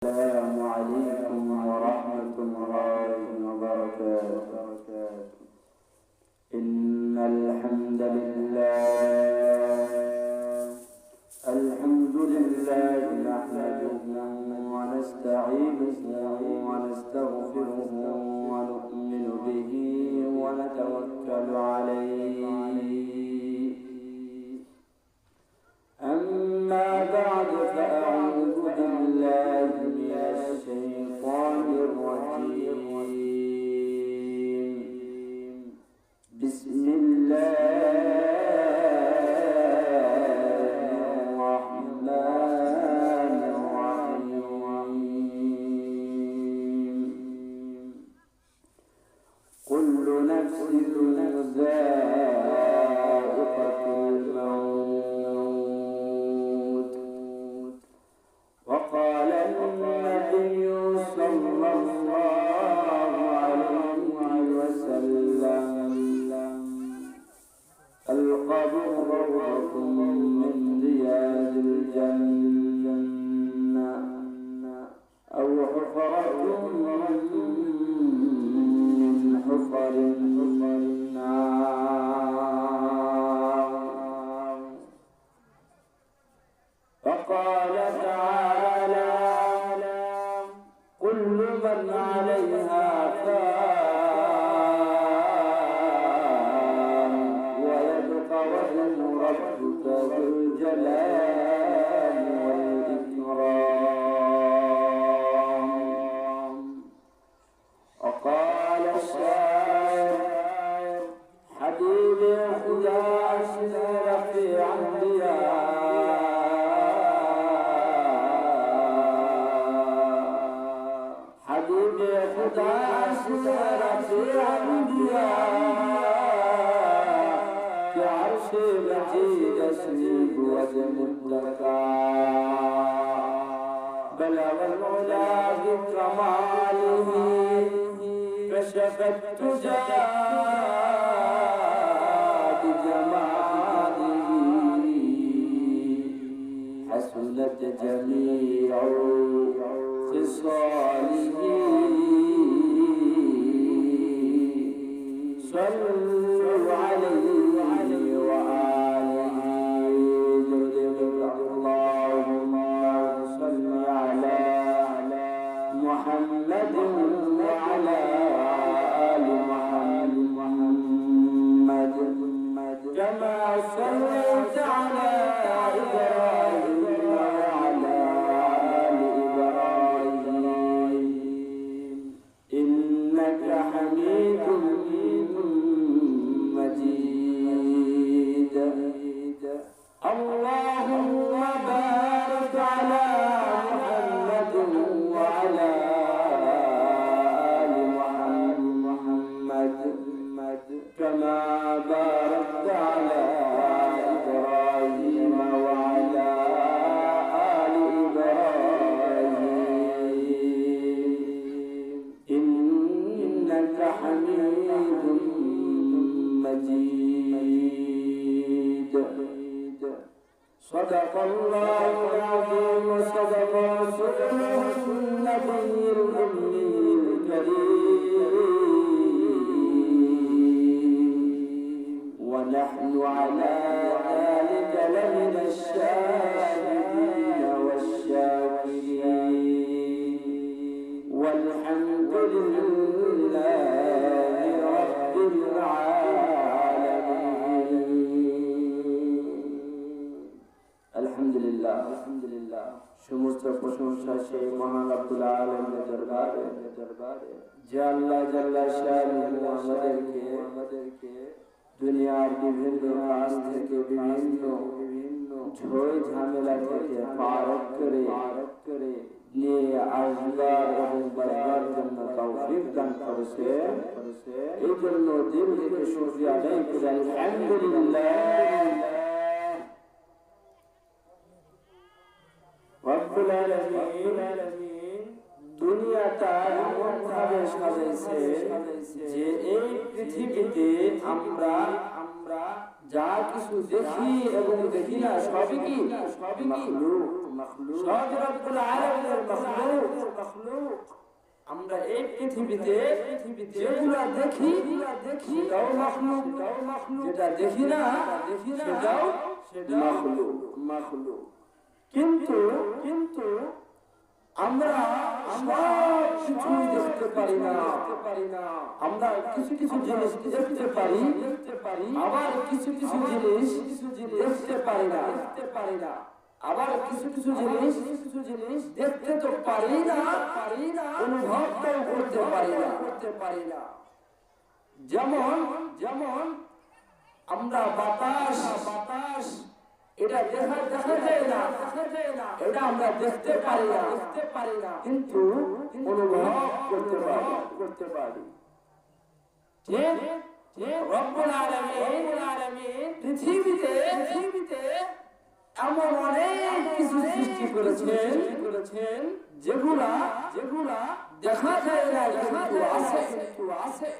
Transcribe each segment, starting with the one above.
السلام عليكم ورحمة الله وبركاته. إن الحمد لله نحمده ونستعينه ونستغفره ونؤمن به ونتوكل عليه. أما بعد فأعوذ بالله من الشيطان الرجيم. بسم الله الرحمن الرحيم. كل نفس ذائقة الموت. وقال النبي صلى الله عليه وسلم: القبر روضة من رياض الجنة أو حفرة من حفر النار. فقال تعالى: كل من عليها فان ويبقى وجه ربك ذو الجلال والإكرام. وقال الشاعر: حبيبي خذا أسير في أنبياء خدا أسير في أنبياء بعرش مجيد اسمي وجمدك بلغ العلا بكماله كشف التجا بجماله حسنت جميع خصاله. صلوا عليه وآله. اللهم صل على محمد وعلى آل محمد كما صليت على إبراهيم وعلى آل إبراهيم إنك حميد مجيد. اللهم بارك على محمد وعلى آل محمد كما باركت على إبراهيم وعلى آل إبراهيم إنك حميد مجيد. صدق الله العظيم وصدق رسوله النبي الأمي الكريم ونحن على ذلك لمن الشاهدين والشاكرين والحمد لله رب العالمين. الحمدلله সমস্ত প্রশংসা সেই মহান রব্বুল আলামিনের দরবারে যে আল্লাহ জাল্লা শানুহু আমাদেরকে দুনিয়ার বিভিন্ন কাজ থেকে বিভিন্ন ঝয় ঝামেলা থেকে পার করে নিয়ে আসবার এবং বাড়ার জন্য তৌফিক দান করেছে। এই জন্য দিল থেকে শুকরিয়া আদায় করি আলহামদুলিল্লাহ। রব্বুল আলামিন দুনিয়াটা এমন ভাবে সাজাইছে যে এই পৃথিবীতে আমরা যা কিছু দেখি এবং দেখি না সবই কি মাখলুক। সব রব্বুল আলামিনের মাখলুক। আমরা এই পৃথিবীতে যেগুলা দেখি সেটাও মাখলুক, যেটা দেখি না সেটাও মাখলুক। কিন্তু আমরা সব কিছুই দেখতে পারি না। আমরা কিছু কিছু জিনিস দেখতে পারি, আবার কিছু কিছু জিনিস দেখতে পারি না। আবার কিছু কিছু জিনিস দেখতে তো পারি না, অনুভবটাও করতে পারি না। যেমন আমরা বাতাস এটা দেখা যায় না, এটা আমরা দেখতে পারি না, কিন্তু অনুভব করতে পারি। ঠিক রব্বুল আলামিন পৃথিবীতে এমন অনেক কিছু সৃষ্টি করেছেন যেগুলা দেখা যায় না, কিন্তু আছে।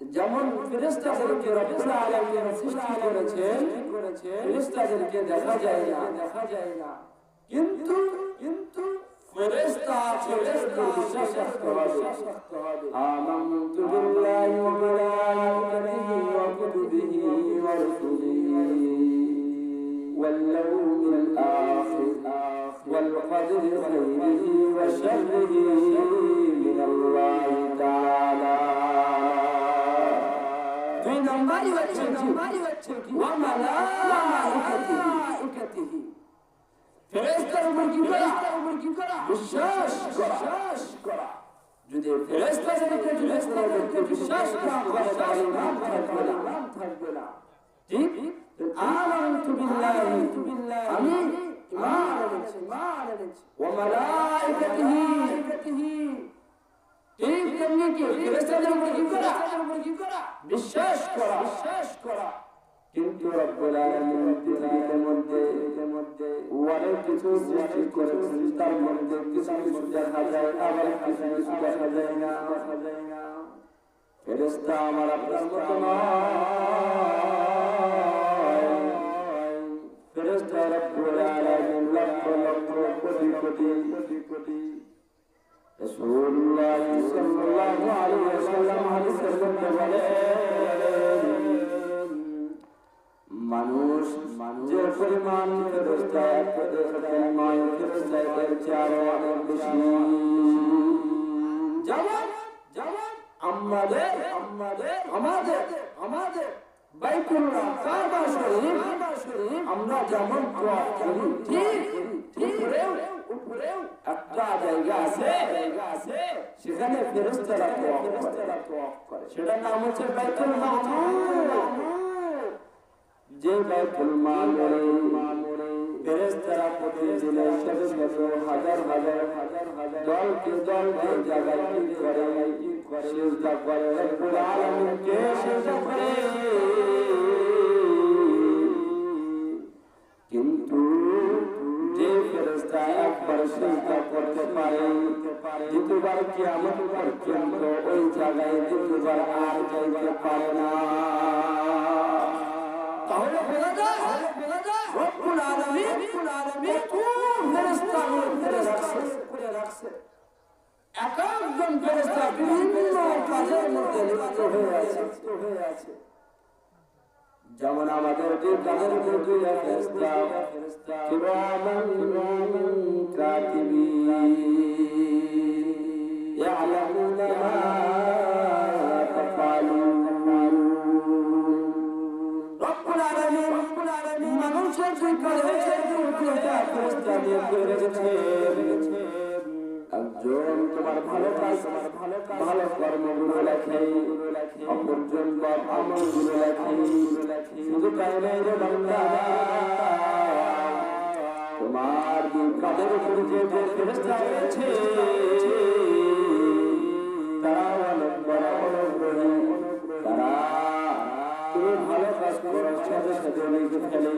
যেমন ফেরেশতাদেরকে রব্বুল আলামিন সৃষ্টি করেছেন, ফেরেশতাদেরকে দেখা যায় না, কিন্তু ফেরেশতা বিশ্বাস রাখতে হবে। আমানতু বিল্লাহি ওয়া মালাইকাতিহি ওয়া কুতুবিহি ওয়া রুসুলিহি ওয়াল ইয়াউমিল আখির ওয়াল কদরি খাইরিহি ওয়া শাররিহি মিনাল্লাহি তাআলা। দুই নম্বরই হচ্ছে কি ওয়া মালাইকাতিহি, ফেরেশতার উপর কি করা? বিশ্বাস করা। যদি ফেরেশতাদেরকে বিশ্বাস না করে তাহলে ঈমান থাকবে না। ঠিক আমানতু বিল্লাহি, আমি ঈমান এনেছি। ওয়া মালাইকাতিহি, ঠিক তেমনি কি ফেরেশতাদের উপর কি করা? বিশ্বাস করা। কিন্তু রব্বুল আলামিন পৃথিবীর মধ্যে অনেক কিছু সৃষ্টি করেছেন, তার মধ্যে কিছু দেখা যায়, আবার কিছু দেখা যায় না। ফেরেশতা আমার আপনার মতো নয়। ফেরেশতা রব্বুল আলামিন লক্ষ কোটি। রাসূলুল্লাহ সাল্লাল্লাহু আলাইহি ওয়াসাল্লাম হাদিসের মধ্যে বলেন, মানুষ যে পরিমাণ ফেরেশতা এর চেয়ে আরো অনেক বেশি। যেমন আমাদের বাইতুল্লাহ কাবা শরীফ আমরা যেমন তওয়াফ করি, ঠিক উপরেও একটা জায়গা আছে, সেখানে ফেরেশতারা তওয়াফ করে। সেটার নাম হচ্ছে বাইতুল মামুর। যে বাইতুল মামুরে ফেরেশতারা প্রতিদিন শত হাজার দলকে জায়গায় করে সিজদা করে, রব্বুল আলামিনকে সিজদা করে। কিন্তু যে ফেরেশতা একবার সিজদা করতে পারে, দ্বিতীয়বার কিয়ামত পর্যন্ত ওই জায়গায় দ্বিতীয়বার আর যাইতে পারে না। তাহলে বলা যায় রব্বুল আলামিন ফেরেশতা রাখছে। এক একজন ফেরেশতা বিভিন্ন কাজের মধ্যে লিপ্ত হয়ে আছে। যেমন আমাদের যে কাজের মধ্যে ফেরেশতা কিরামান কাতিবিন ইয়ালামুনা মা তাফআলুন। রব্বুল আলামিন মানুষের যে কাজের মধ্যে ফেরেশতা দিয়ে রেখেছেন। একজন তোমার ভালো কাজ, ভালো কর্মগুলো লেখে, অপরজন আমলগুলো লেখে। শুধু তাই নয় রে বান্দা, তোমার কাজের উপর যে ফেরেশতা রয়েছে তারা অনেক বড় অনুগ্রহী। তারা তুমি ভালো কাজ করার সাথে সাথে লিখে ফেলে,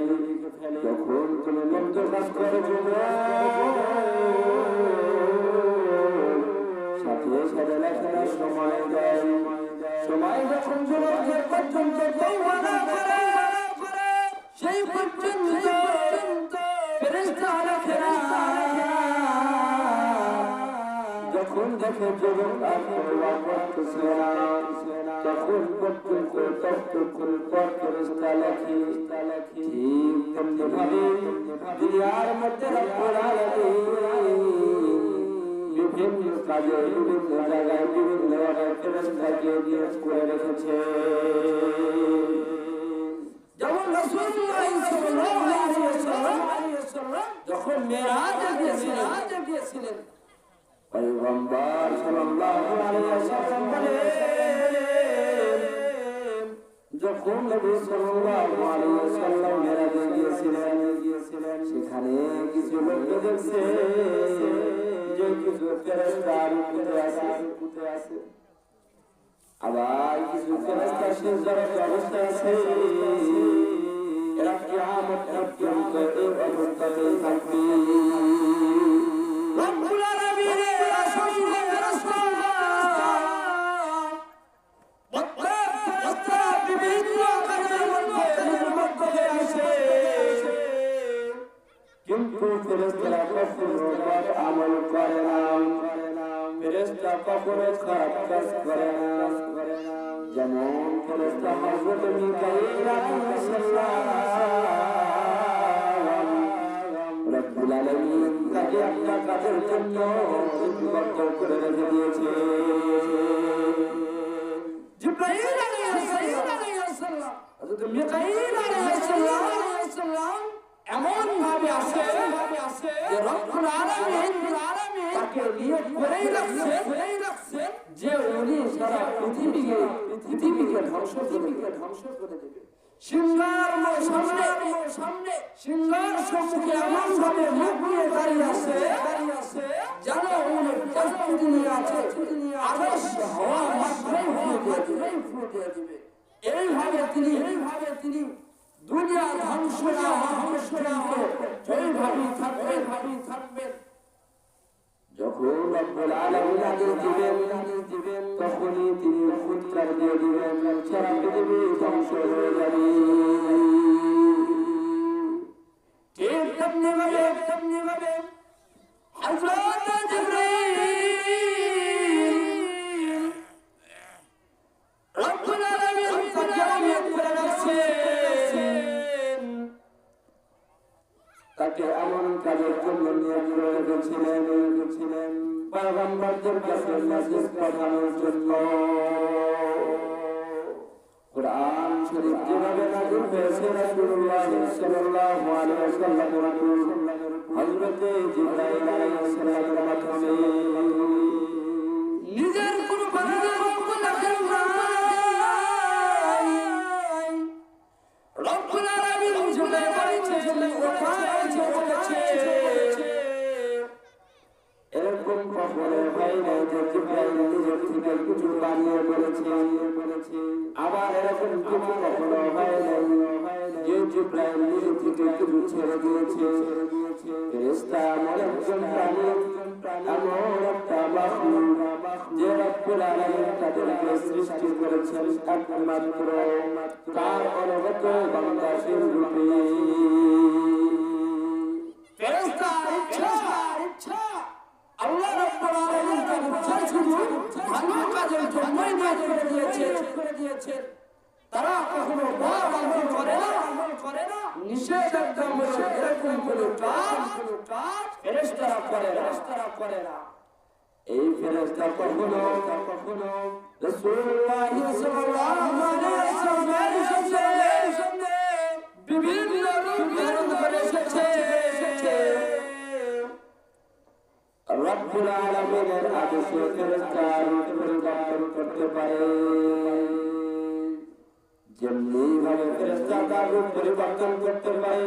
যখন তুমি মন্দ কাজ করে সাথে লেখার সময় দেয়। সময় যখন যুবকের পর্যন্ত তওবা না করে, সেই পর্যন্ত ফেরেশতা লেখে না। যখন দেখে যুবক আর পরোয়া করতেছে না, তখন পর্যন্ত ততক্ষণ পর ফেরেশতা লেখে। ঠিক তেমনি ভাবে দুনিয়ার মধ্যে রব্বুল আলামিন বিভিন্ন কাজে বিভিন্ন জায়গায় বিভিন্ন ফেরেশতাকে নিয়োগ করে রেখেছে। যেমন রাসূলুল্লাহ সাল্লাল্লাহু আলাইহি ওয়াসাল্লাম যখন মেরাজে গিয়েছিলেন, পয়গম্বর সাল্লাল্লাহু আলাইহি ওয়াসাল্লাম বলেন, যখন নবী সাল্লাল্লাহু আলাইহি ওয়াসাল্লাম মেরাজে গিয়েছিলেন, সেখানে কিছু লোক দেখছে যে কিছু ফেরেশতা রূপে আছে, আবার কিছু ফেরেশতা সিজদারত অবস্থায় আছে। এরা কিয়ামত পর্যন্ত এই অবস্থাতেই থাকবে। রব্বুল আলামিনের অসংখ্য ফেরেশতা, প্রত্যেক ফেরেশতা বিভিন্ন কাজের মধ্যে আছে, কিন্তু ফেরেশতারা কখনো পাপ আমল করে না। ফেরেশতা কখনো খারাপ কাজ করে না। যেমন ফেরেশতা হযরত মিকাঈল আলাইহিস সালাম, রব্বুল আলামিন তাকে একটা কাজের জন্য লিপিবদ্ধ করে রেখে দিয়েছে। জিবরাইল আলাইহিস সালাম, হযরত মিকাঈল আলাইহিস সালাম এমন ভাবে আসে যে রব্বুল আলামিন তাকে নিয়োগ করেই রাখছেন যে উনি সারা পৃথিবীকে ধ্বংস করে দেবে। সিংহার সামনে সিংহার সম্মুখে এমন ভাবে মুখ নিয়ে দাঁড়িয়ে আছে যেন উনি প্রস্তুতি নিয়ে আছে, আকাশ হওয়া মাত্রই ফুটিয়ে দিবে। এইভাবে তিনি দুনিয়া ধ্বংস না এইভাবেই থাকবেন। যখন রব্বুল আলামিন আদেশ দিবেন, তখনই তিনি ফুৎকার দিয়ে দিবেন, সারা পৃথিবী ধ্বংস হয়ে যাবে। ঠিক তেমনি ভাবে হযরত জিবরাইল রব্বুল আলামিন তাকে নিয়োগ করে রাখছেন, তাকে এমন কাজের জন্য নিয়োগ করে রেখেছিলেন পয়গম্বরদের কাছে মেসেজ পাঠানোর জন্য। কুরআন শরীফ যেভাবে নাযিল হয়েছে রাসূলুল্লাহ সাল্লাল্লাহু আলাইহি ওয়াসাল্লামের উপর হযরত জিবরাইল আলাইহিস সালামের মাধ্যমে নিজের কোনো বানানোর কোনো লেখেন নাই। রব্বুল আলামিন জিবরাইল আলাইহিস বলেছে, এরকম কখনো হয় নাই যে জিবরাইল নিজের থেকে কিছু বানিয়ে বলেছে। আবার এরকম কিছু কখনো হয় নাই যে জিবরাইল নিজের থেকে কিছু ছেড়ে দিয়েছে। ফেরেশতা এমন একজন প্রাণী, এমন একটা মাখলুক যে রব্বুল আলামিন তাদেরকে সৃষ্টি করেছেন একমাত্র তার অনুগত বান্দা রূপে। ফেরেশতার ইচ্ছা আল্লাহ রাব্বুল আলামিন তাদের শুধু ভালো কাজের জন্যই নিয়োগ করে দিয়েছেন। তারা কখনো পাপ আমল করে না, নিষেধাজ্ঞা মূলক এরকম কোনো কাজ ফেরেশতারা করে না। এই ফেরেশতা কখনো রাসূলুল্লাহ সাল্লাল্লাহু আলাইহি ওয়াসাল্লামের সামনে বিভিন্ন রূপ ধারণ করে এসেছে। রব্বুল আলামিনের আদেশে ফেরেশতা রূপ পরিবর্তন করতে পারে। যেমনি ভাবে ফেরেশতা তার রূপ পরিবর্তন করতে পারে,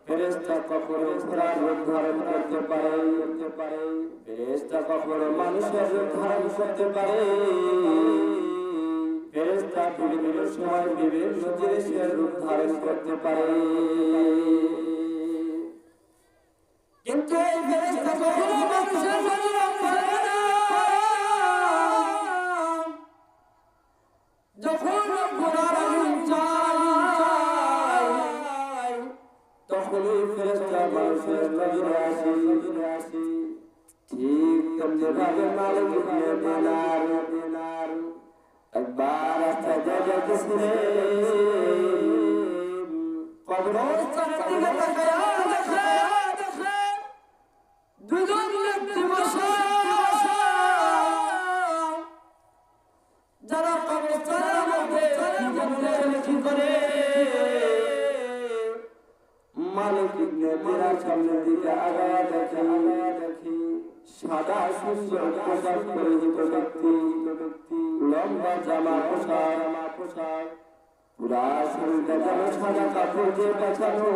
ফেরেশতা কখনো ঘোড়ার রূপ ধারণ করতে পারে, ফেরেশতা কখনো মানুষের রূপ ধারণ করতে পারে, ফেরেশতা বিভিন্ন সময় বিভিন্ন জিনিসের রূপ ধারণ করতে পারে। কিন্তু এই ফেরেশতা কখনো মানুষের রূপ করে না। যখন রব্বুল আলামিন চায় তখনই ফেরেশতা মানুষের নজরে আসে। ঠিক কেমনে ভাবে মালিক ইবনে দিনার একবার রাস্তায় যাইতেছে কবরস্থানের দিকে তাকায়া দেখে দুজন ব্যক্তি বসা যারা কবরস্থানের মধ্যে কি করে মালিক ইবনে দিনার সামনের দিকে আগায়া দেখি সাদা সুন্দর পোশাক পরিহিত ব্যক্তি লম্বা জামা পোশাক পুরা শরীরটা যেন সাদা কাপড় দিয়ে পেঁচানো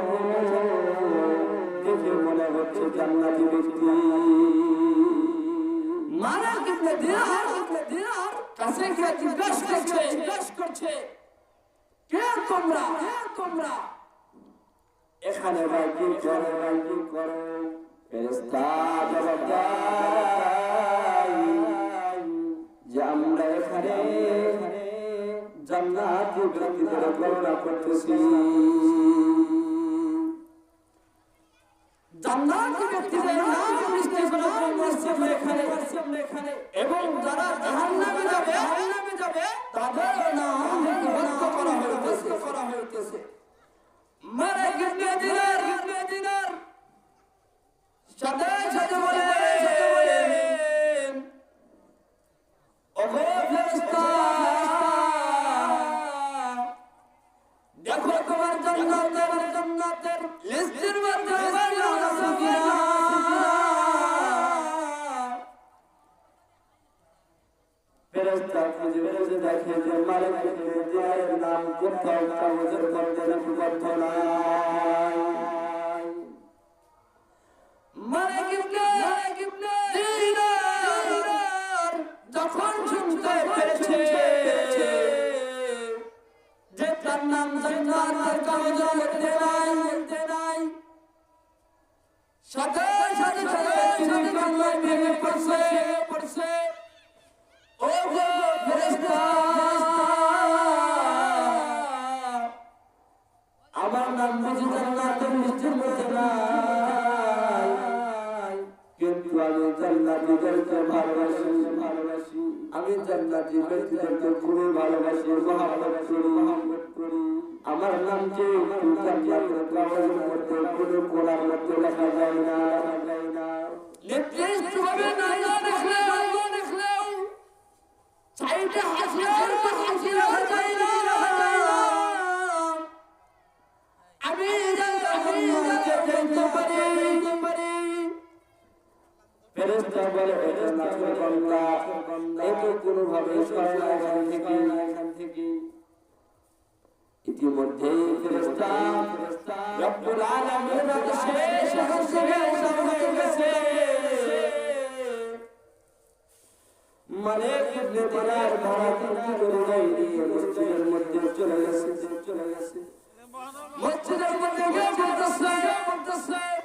দেখে মনে হচ্ছে জান্নাতি ব্যক্তি মালিক ইবনে দিনার কাছে গিয়ে জিজ্ঞাসা করছে কে তোমরা এখানে কি করো ফেরেশতা জবাব দেয় যে আমরা এখানে জান্নাতি ব্যক্তিদের গণনা করতেছি জান্নাতি ব্যক্তিদের নাম লিস্টে করা হয়েছে এখানে এবং যারা জাহান্নামে যাবে তাদের নাম লিপিবদ্ধ করা হইতেছে মালিক ইবনে দিনার সাথে বলে ওগো ফেরেশতা দেখো তোমার জান্নাতের লিস্টের মধ্যে আমার নাম আছে কিনা ফেরেশতা খুঁজে দেখে যে মালিক ইবনে দিনারের নাম কোথাও কাগজের মধ্যে লিপিবদ্ধ নাই মালিক ইবনে দিনার যখন শুনতে পেরেছে যে তার নাম জান্নাতের কাগজের মধ্যে নাই সাথে তিনি কান্নায় ভেঙে পড়ছে ও গো ফেরেশতা আমার নাম বুঝি জান্নাতের লিস্টের মধ্যে নাই কিন্তু আমি জান্নাতীদেরকে ভালোবাসি আমি জান্নাতী ব্যক্তিদেরকে খুবই ভালোবাসি মহব্বত করি আমার নামকে জান্নাতের কাগজের মধ্যে কোনো কোণার মধ্যে লেখা যায় না নির্দিষ্ট ভাবে না দেখলেও সাইডে হাসি লেখা যায় না আমি জানতে পারি ফেরেশতা বলে এটা না বান্দা একে কোনো ভাবে সরে না এখান থেকে ইতিমধ্যে ফেরেশতা রব্বুল আলামিনের আদেশে হয়ে গেছে মালিক ইবনে দিনার ভাড়া কি করে নিয়ে মসজিদের মধ্যে চলে গেছে মসজিদের মধ্যে গিয়ে বলতেছে